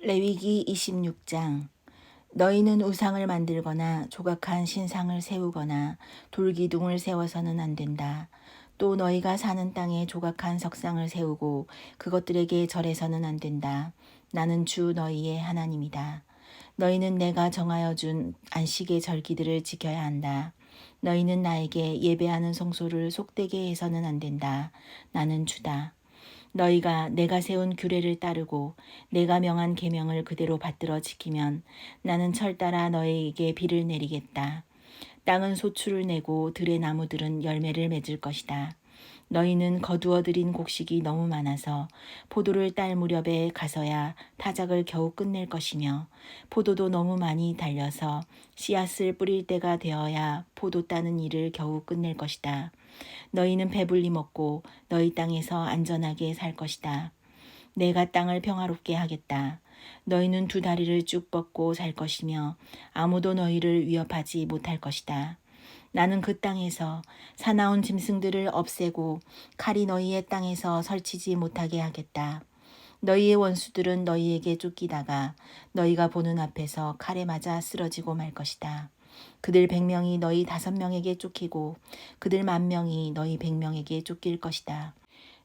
레위기 26장. 너희는 우상을 만들거나 조각한 신상을 세우거나 돌기둥을 세워서는 안 된다. 또 너희가 사는 땅에 조각한 석상을 세우고 그것들에게 절해서는 안 된다. 나는 주 너희의 하나님이다. 너희는 내가 정하여 준 안식의 절기들을 지켜야 한다. 너희는 나에게 예배하는 성소를 속되게 해서는 안 된다. 나는 주다. 너희가 내가 세운 규례를 따르고 내가 명한 계명을 그대로 받들어 지키면 나는 철 따라 너희에게 비를 내리겠다. 땅은 소출을 내고 들의 나무들은 열매를 맺을 것이다. 너희는 거두어들인 곡식이 너무 많아서 포도를 딸 무렵에 가서야 타작을 겨우 끝낼 것이며 포도도 너무 많이 달려서 씨앗을 뿌릴 때가 되어야 포도 따는 일을 겨우 끝낼 것이다. 너희는 배불리 먹고 너희 땅에서 안전하게 살 것이다. 내가 땅을 평화롭게 하겠다. 너희는 두 다리를 쭉 뻗고 살 것이며 아무도 너희를 위협하지 못할 것이다. 나는 그 땅에서 사나운 짐승들을 없애고 칼이 너희의 땅에서 설치지 못하게 하겠다. 너희의 원수들은 너희에게 쫓기다가 너희가 보는 앞에서 칼에 맞아 쓰러지고 말 것이다. 그들 100명이 너희 5명에게 쫓기고 그들 10,000명이 너희 100명에게 쫓길 것이다.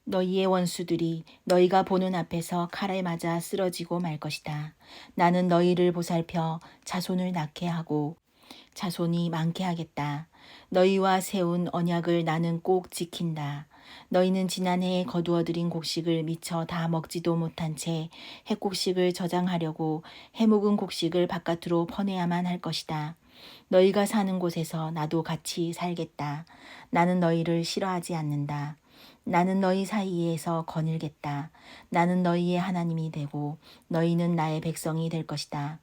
너희의 원수들이 너희가 보는 앞에서 칼에 맞아 쓰러지고 말 것이다. 나는 너희를 보살펴 자손을 낳게 하고 자손이 많게 하겠다. 너희와 세운 언약을 나는 꼭 지킨다. 너희는 지난해에 거두어들인 곡식을 미처 다 먹지도 못한 채 핵곡식을 저장하려고 해묵은 곡식을 바깥으로 퍼내야만 할 것이다. 너희가 사는 곳에서 나도 같이 살겠다. 나는 너희를 싫어하지 않는다. 나는 너희 사이에서 거닐겠다. 나는 너희의 하나님이 되고 너희는 나의 백성이 될 것이다.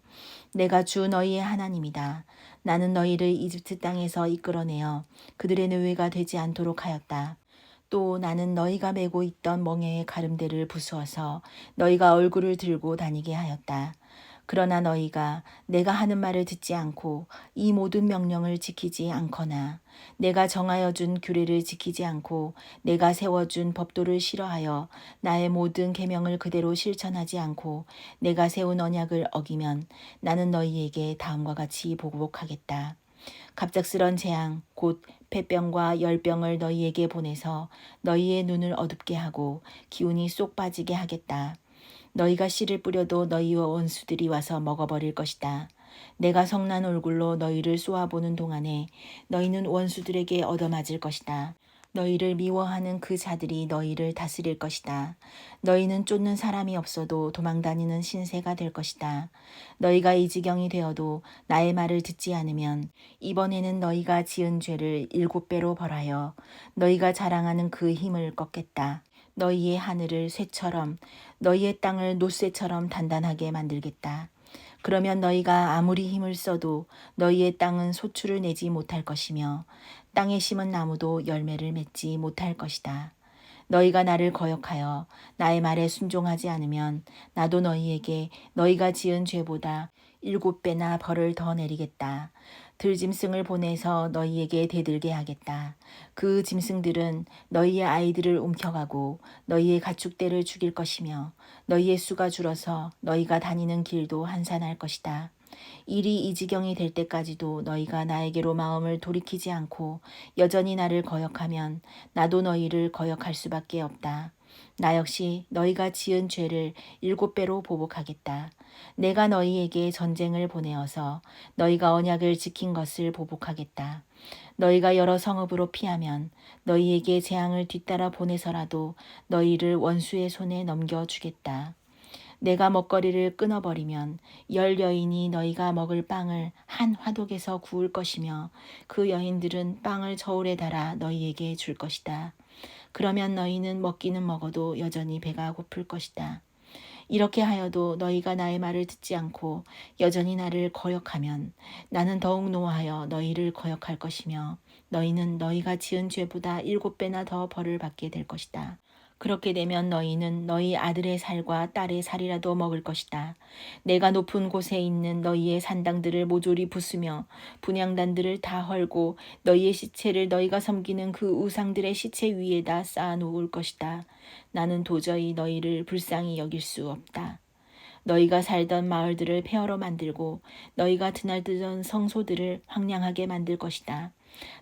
내가 주 너희의 하나님이다. 나는 너희를 이집트 땅에서 이끌어내어 그들의 노예가 되지 않도록 하였다. 또 나는 너희가 메고 있던 멍에의 가름대를 부수어서 너희가 얼굴을 들고 다니게 하였다. 그러나 너희가 내가 하는 말을 듣지 않고 이 모든 명령을 지키지 않거나 내가 정하여 준 규례를 지키지 않고 내가 세워준 법도를 싫어하여 나의 모든 계명을 그대로 실천하지 않고 내가 세운 언약을 어기면 나는 너희에게 다음과 같이 보복하겠다. 갑작스런 재앙 곧 폐병과 열병을 너희에게 보내서 너희의 눈을 어둡게 하고 기운이 쏙 빠지게 하겠다. 너희가 씨를 뿌려도 너희와 원수들이 와서 먹어버릴 것이다. 내가 성난 얼굴로 너희를 쏘아보는 동안에 너희는 원수들에게 얻어맞을 것이다. 너희를 미워하는 그 자들이 너희를 다스릴 것이다. 너희는 쫓는 사람이 없어도 도망다니는 신세가 될 것이다. 너희가 이 지경이 되어도 나의 말을 듣지 않으면 이번에는 너희가 지은 죄를 7배로 벌하여 너희가 자랑하는 그 힘을 꺾겠다. 너희의 하늘을 쇠처럼 너희의 땅을 놋쇠처럼 단단하게 만들겠다. 그러면 너희가 아무리 힘을 써도 너희의 땅은 소출을 내지 못할 것이며 땅에 심은 나무도 열매를 맺지 못할 것이다. 너희가 나를 거역하여 나의 말에 순종하지 않으면 나도 너희에게 너희가 지은 죄보다 7배나 벌을 더 내리겠다. 들짐승을 보내서 너희에게 대들게 하겠다. 그 짐승들은 너희의 아이들을 움켜가고 너희의 가축대를 죽일 것이며 너희의 수가 줄어서 너희가 다니는 길도 한산할 것이다. 일이 이 지경이 될 때까지도 너희가 나에게로 마음을 돌이키지 않고 여전히 나를 거역하면 나도 너희를 거역할 수밖에 없다. 나 역시 너희가 지은 죄를 7배로 보복하겠다. 내가 너희에게 전쟁을 보내어서 너희가 언약을 지킨 것을 보복하겠다. 너희가 여러 성읍으로 피하면 너희에게 재앙을 뒤따라 보내서라도 너희를 원수의 손에 넘겨주겠다. 내가 먹거리를 끊어버리면 10여인이 너희가 먹을 빵을 한 화독에서 구울 것이며 그 여인들은 빵을 저울에 달아 너희에게 줄 것이다. 그러면 너희는 먹기는 먹어도 여전히 배가 고플 것이다. 이렇게 하여도 너희가 나의 말을 듣지 않고 여전히 나를 거역하면 나는 더욱 노하여 너희를 거역할 것이며 너희는 너희가 지은 죄보다 7배나 더 벌을 받게 될 것이다. 그렇게 되면 너희는 너희 아들의 살과 딸의 살이라도 먹을 것이다. 내가 높은 곳에 있는 너희의 산당들을 모조리 부수며 분향단들을 다 헐고 너희의 시체를 너희가 섬기는 그 우상들의 시체 위에다 쌓아 놓을 것이다. 나는 도저히 너희를 불쌍히 여길 수 없다. 너희가 살던 마을들을 폐허로 만들고 너희가 드나들던 성소들을 황량하게 만들 것이다.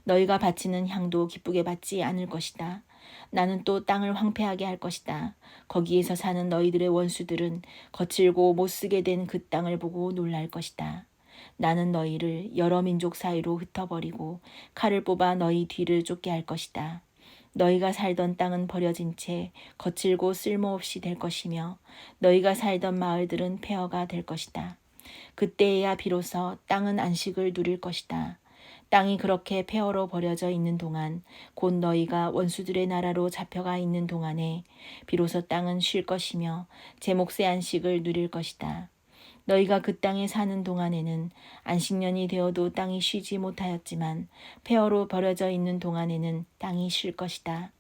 너희가 바치는 향도 기쁘게 받지 않을 것이다. 나는 또 땅을 황폐하게 할 것이다. 거기에서 사는 너희들의 원수들은 거칠고 못쓰게 된 그 땅을 보고 놀랄 것이다. 나는 너희를 여러 민족 사이로 흩어버리고 칼을 뽑아 너희 뒤를 쫓게 할 것이다. 너희가 살던 땅은 버려진 채 거칠고 쓸모없이 될 것이며 너희가 살던 마을들은 폐허가 될 것이다. 그때에야 비로소 땅은 안식을 누릴 것이다. 땅이 그렇게 폐허로 버려져 있는 동안 곧 너희가 원수들의 나라로 잡혀가 있는 동안에 비로소 땅은 쉴 것이며 제 몫의 안식을 누릴 것이다. 너희가 그 땅에 사는 동안에는 안식년이 되어도 땅이 쉬지 못하였지만 폐허로 버려져 있는 동안에는 땅이 쉴 것이다.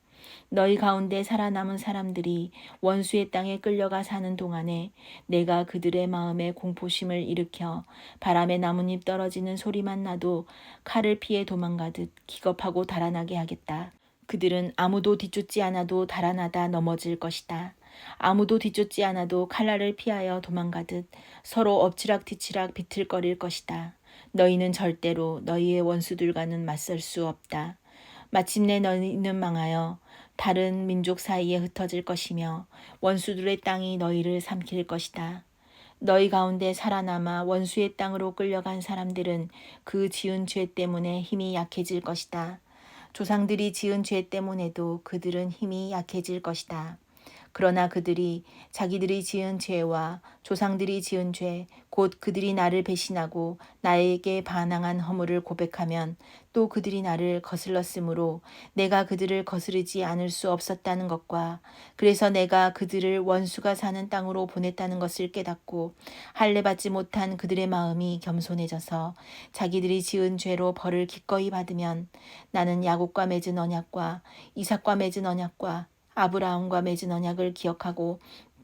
너희 가운데 살아남은 사람들이 원수의 땅에 끌려가 사는 동안에 내가 그들의 마음에 공포심을 일으켜 바람에 나뭇잎 떨어지는 소리만 나도 칼을 피해 도망가듯 기겁하고 달아나게 하겠다. 그들은 아무도 뒤쫓지 않아도 달아나다 넘어질 것이다. 아무도 뒤쫓지 않아도 칼날을 피하여 도망가듯 서로 엎치락뒤치락 비틀거릴 것이다. 너희는 절대로 너희의 원수들과는 맞설 수 없다. 마침내 너희는 망하여 다른 민족 사이에 흩어질 것이며 원수들의 땅이 너희를 삼킬 것이다. 너희 가운데 살아남아 원수의 땅으로 끌려간 사람들은 그 지은 죄 때문에 힘이 약해질 것이다. 조상들이 지은 죄 때문에도 그들은 힘이 약해질 것이다. 그러나 그들이 자기들이 지은 죄와 조상들이 지은 죄, 곧 그들이 나를 배신하고 나에게 반항한 허물을 고백하면 또 그들이 나를 거슬렀으므로 내가 그들을 거스르지 않을 수 없었다는 것과 그래서 내가 그들을 원수가 사는 땅으로 보냈다는 것을 깨닫고 할례받지 못한 그들의 마음이 겸손해져서 자기들이 지은 죄로 벌을 기꺼이 받으면 나는 야곱과 맺은 언약과 이삭과 맺은 언약과 아브라함과 맺은 언약을 기억하고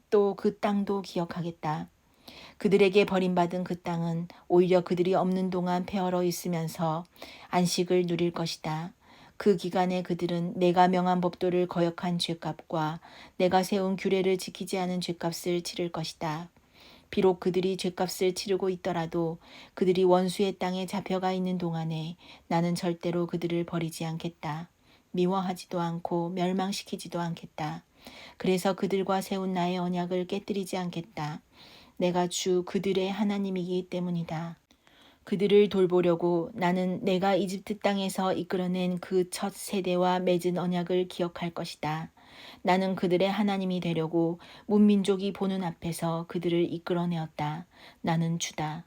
또 그 땅도 기억하겠다. 그들에게 버림받은 그 땅은 오히려 그들이 없는 동안 폐허러 있으면서 안식을 누릴 것이다. 그 기간에 그들은 내가 명한 법도를 거역한 죄값과 내가 세운 규례를 지키지 않은 죄값을 치를 것이다. 비록 그들이 죄값을 치르고 있더라도 그들이 원수의 땅에 잡혀가 있는 동안에 나는 절대로 그들을 버리지 않겠다. 미워하지도 않고 멸망시키지도 않겠다. 그래서 그들과 세운 나의 언약을 깨뜨리지 않겠다. 내가 주 그들의 하나님이기 때문이다. 그들을 돌보려고 나는 내가 이집트 땅에서 이끌어낸 그 첫 세대와 맺은 언약을 기억할 것이다. 나는 그들의 하나님이 되려고 문민족이 보는 앞에서 그들을 이끌어내었다. 나는 주다.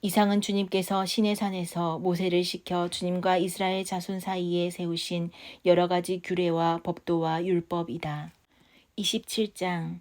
이상은 주님께서 시내산에서 모세를 시켜 주님과 이스라엘 자손 사이에 세우신 여러 가지 규례와 법도와 율법이다. 27장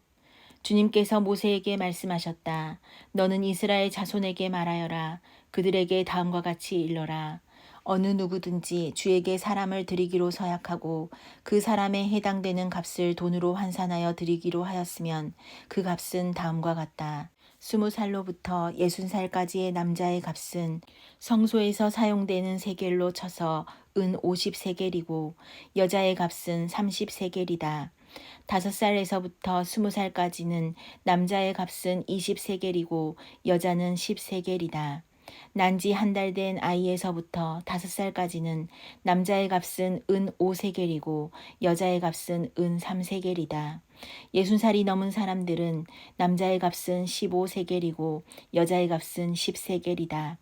주님께서 모세에게 말씀하셨다. 너는 이스라엘 자손에게 말하여라. 그들에게 다음과 같이 일러라. 어느 누구든지 주에게 사람을 드리기로 서약하고 그 사람에 해당되는 값을 돈으로 환산하여 드리기로 하였으면 그 값은 다음과 같다. 20살로부터 60살까지의 남자의 값은 성소에서 사용되는 세겔로 쳐서 은 50세겔이고 여자의 값은 30세겔이다. 5살에서부터 20살까지는 남자의 값은 20세겔이고 여자는 10세겔이다. 난지 한 달 된 아이에서부터 5살까지는 남자의 값은 은 5세겔이고 여자의 값은 은 3세겔이다. 60살이 넘은 사람들은 남자의 값은 15세겔이고 여자의 값은 10세겔이다.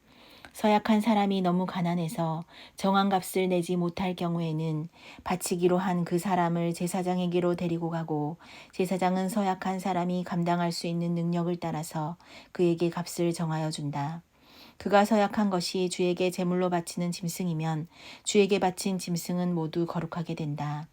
서약한 사람이 너무 가난해서 정한 값을 내지 못할 경우에는 바치기로 한 그 사람을 제사장에게로 데리고 가고 제사장은 서약한 사람이 감당할 수 있는 능력을 따라서 그에게 값을 정하여 준다. 그가 서약한 것이 주에게 제물로 바치는 짐승이면 주에게 바친 짐승은 모두 거룩하게 된다.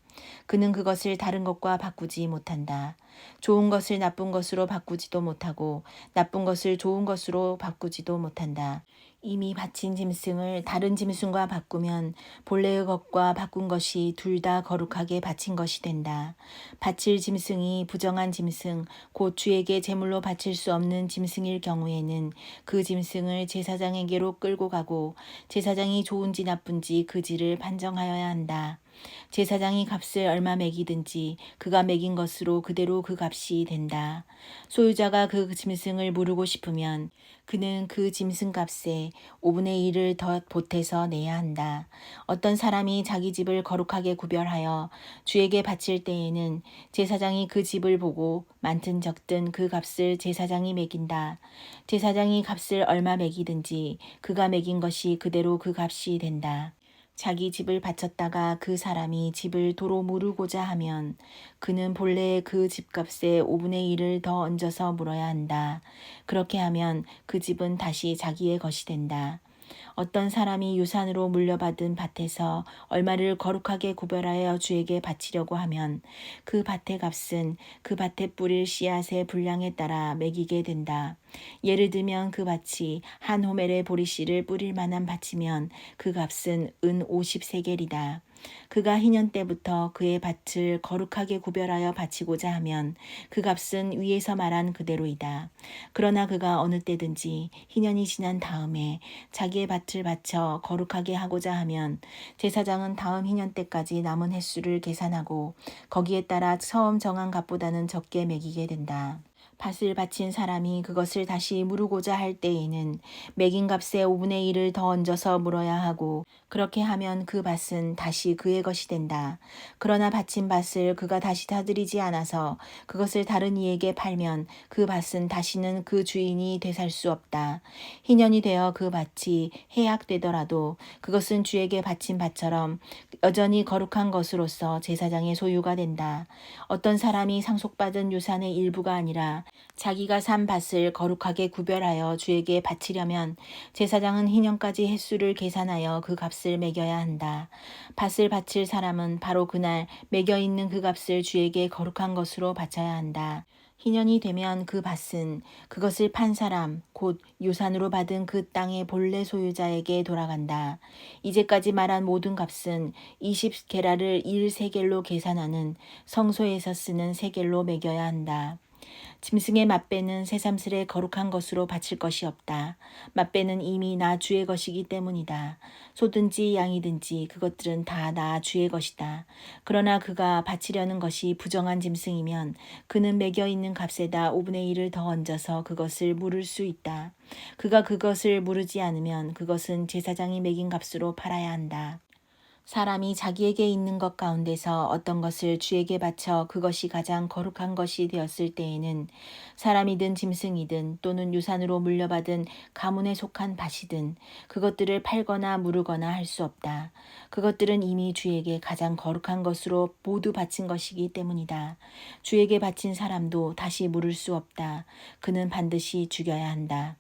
그는 그것을 다른 것과 바꾸지 못한다. 좋은 것을 나쁜 것으로 바꾸지도 못하고 나쁜 것을 좋은 것으로 바꾸지도 못한다. 이미 바친 짐승을 다른 짐승과 바꾸면 본래의 것과 바꾼 것이 둘 다 거룩하게 바친 것이 된다. 바칠 짐승이 부정한 짐승, 곧 주에게 제물로 바칠 수 없는 짐승일 경우에는 그 짐승을 제사장에게로 끌고 가고 제사장이 좋은지 나쁜지 그 질을 판정하여야 한다. 제사장이 값을 얼마 매기든지 그가 매긴 것으로 그대로 그 값이 된다. 소유자가 그 짐승을 무르고 싶으면 그는 그 짐승 값에 5분의 1을 더 보태서 내야 한다. 어떤 사람이 자기 집을 거룩하게 구별하여 주에게 바칠 때에는 제사장이 그 집을 보고 많든 적든 그 값을 제사장이 매긴다. 제사장이 값을 얼마 매기든지 그가 매긴 것이 그대로 그 값이 된다. 자기 집을 바쳤다가 그 사람이 집을 도로 무르고자 하면 그는 본래 그 집값의 5분의 1을 더 얹어서 물어야 한다. 그렇게 하면 그 집은 다시 자기의 것이 된다. 어떤 사람이 유산으로 물려받은 밭에서 얼마를 거룩하게 구별하여 주에게 바치려고 하면 그 밭의 값은 그 밭에 뿌릴 씨앗의 분량에 따라 매기게 된다. 예를 들면 그 밭이 한 호멜의 보리씨를 뿌릴 만한 밭이면 그 값은 은 50세겔이다. 그가 희년 때부터 그의 밭을 거룩하게 구별하여 바치고자 하면 그 값은 위에서 말한 그대로이다. 그러나 그가 어느 때든지 희년이 지난 다음에 자기의 밭을 바쳐 거룩하게 하고자 하면 제사장은 다음 희년 때까지 남은 횟수를 계산하고 거기에 따라 처음 정한 값보다는 적게 매기게 된다. 밭을 바친 사람이 그것을 다시 물으고자 할 때에는 매긴 값의 5분의 1을 더 얹어서 물어야 하고 그렇게 하면 그 밭은 다시 그의 것이 된다. 그러나 바친 밭을 그가 다시 다스리지 않아서 그것을 다른 이에게 팔면 그 밭은 다시는 그 주인이 되살 수 없다. 희년이 되어 그 밭이 해약되더라도 그것은 주에게 바친 밭처럼 여전히 거룩한 것으로서 제사장의 소유가 된다. 어떤 사람이 상속받은 유산의 일부가 아니라 자기가 산 밭을 거룩하게 구별하여 주에게 바치려면 제사장은 희년까지 횟수를 계산하여 그 값을 매겨야 한다. 밭을 바칠 사람은 바로 그날 매겨 있는 그 값을 주에게 거룩한 것으로 바쳐야 한다. 희년이 되면 그 밭은 그것을 판 사람, 곧 유산으로 받은 그 땅의 본래 소유자에게 돌아간다. 이제까지 말한 모든 값은 20게라를 1세겔로 계산하는 성소에서 쓰는 세겔로 매겨야 한다. 짐승의 맛배는 새삼스레 거룩한 것으로 바칠 것이 없다. 맛배는 이미 나 주의 것이기 때문이다. 소든지 양이든지 그것들은 다 나 주의 것이다. 그러나 그가 바치려는 것이 부정한 짐승이면 그는 매겨 있는 값에다 5분의 1을 더 얹어서 그것을 물을 수 있다. 그가 그것을 물으지 않으면 그것은 제사장이 매긴 값으로 팔아야 한다. 사람이 자기에게 있는 것 가운데서 어떤 것을 주에게 바쳐 그것이 가장 거룩한 것이 되었을 때에는 사람이든 짐승이든 또는 유산으로 물려받은 가문에 속한 밭이든 그것들을 팔거나 무르거나 할 수 없다. 그것들은 이미 주에게 가장 거룩한 것으로 모두 바친 것이기 때문이다. 주에게 바친 사람도 다시 물을 수 없다. 그는 반드시 죽여야 한다.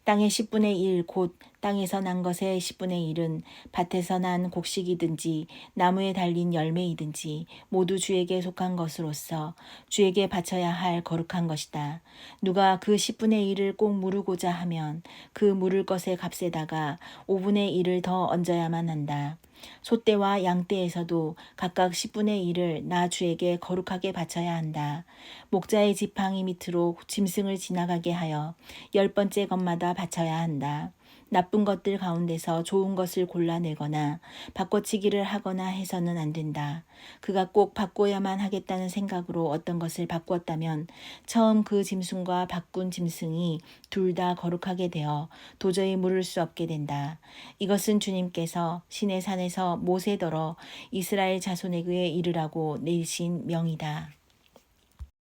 땅의 10분의 1, 곧 땅에서 난 것의 10분의 1은 밭에서 난 곡식이든지 나무에 달린 열매이든지 모두 주에게 속한 것으로서 주에게 바쳐야 할 거룩한 것이다. 누가 그 10분의 1을 꼭 무르고자 하면 그 무를 것의 값에다가 5분의 1을 더 얹어야만 한다. 소떼와 양떼에서도 각각 10분의 1을 나 주에게 거룩하게 바쳐야 한다. 목자의 지팡이 밑으로 짐승을 지나가게 하여 10번째 것마다 바쳐야 한다. 나쁜 것들 가운데서 좋은 것을 골라내거나 바꿔치기를 하거나 해서는 안 된다. 그가 꼭 바꿔야만 하겠다는 생각으로 어떤 것을 바꾸었다면 처음 그 짐승과 바꾼 짐승이 둘 다 거룩하게 되어 도저히 물을 수 없게 된다. 이것은 주님께서 시내산에서 모세더러 이스라엘 자손에게 이르라고 내리신 명이다.